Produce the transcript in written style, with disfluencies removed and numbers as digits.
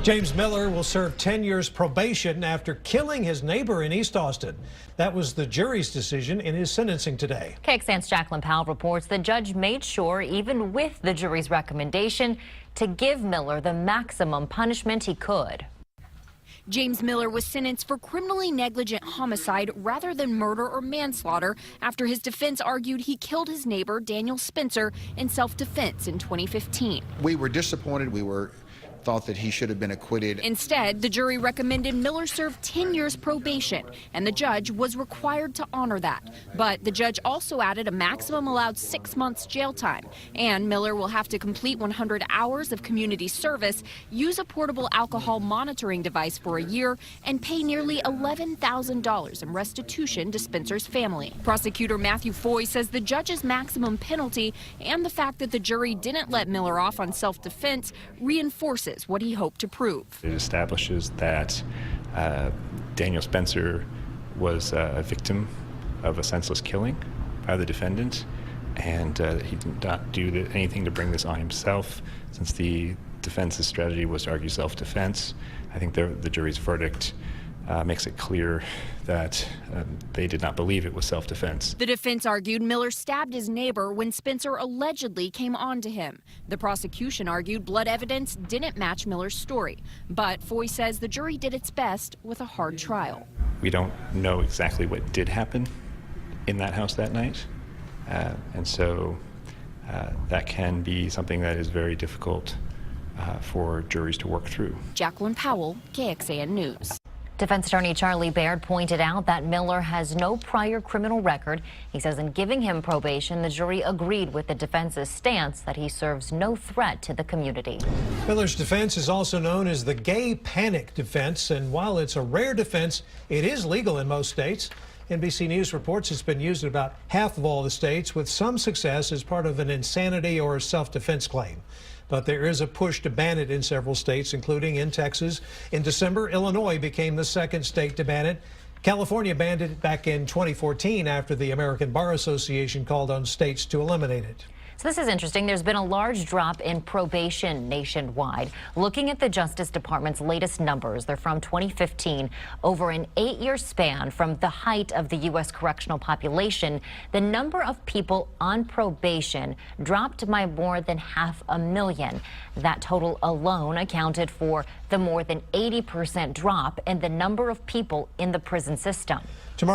James Miller will serve 10 years probation after killing his neighbor in East Austin. That was the jury's decision in his sentencing today. KXAN's Jacqueline Powell reports the judge made sure, even with the jury's recommendation, to give Miller the maximum punishment he could. James Miller was sentenced for criminally negligent homicide rather than murder or manslaughter after his defense argued he killed his neighbor, Daniel Spencer, in self-defense in 2015. We were disappointed. We thought that he should have been acquitted. Instead, the jury recommended Miller serve 10 years probation, and the judge was required to honor that. But the judge also added a maximum allowed 6 months jail time, and Miller will have to complete 100 hours of community service, use a portable alcohol monitoring device for a year, and pay nearly $11,000 in restitution to Spencer's family. Prosecutor Matthew Foy says the judge's maximum penalty and the fact that the jury didn't let Miller off on self-defense reinforces what he hoped to prove. It establishes that Daniel Spencer was a victim of a senseless killing by the defendant, and he did not do anything to bring this on himself, since the defense's strategy was to argue self-defense. I think the jury's verdict makes it clear that they did not believe it was self-defense. The defense argued Miller stabbed his neighbor when Spencer allegedly came on to him. The prosecution argued blood evidence didn't match Miller's story, but Foy says the jury did its best with a hard trial. We don't know exactly what did happen in that house that night, and so that can be something that is very difficult for juries to work through. Jacqueline Powell, KXAN News. Defense attorney Charlie Baird pointed out that Miller has no prior criminal record. He says in giving him probation, the jury agreed with the defense's stance that he serves no threat to the community. Miller's defense is also known as the gay panic defense, and while it's a rare defense, it is legal in most states. NBC News reports it's been used in about half of all the states, with some success as part of an insanity or self-defense claim. But there is a push to ban it in several states, including in Texas. In December, Illinois became the second state to ban it. California banned it back in 2014 after the American Bar Association called on states to eliminate it. So this is interesting. There's been a large drop in probation nationwide. Looking at the Justice Department's latest numbers, they're from 2015. Over an 8-year span from the height of the U.S. correctional population, the number of people on probation dropped by more than 500,000. That total alone accounted for the more than 80% drop in the number of people in the prison system. Tomorrow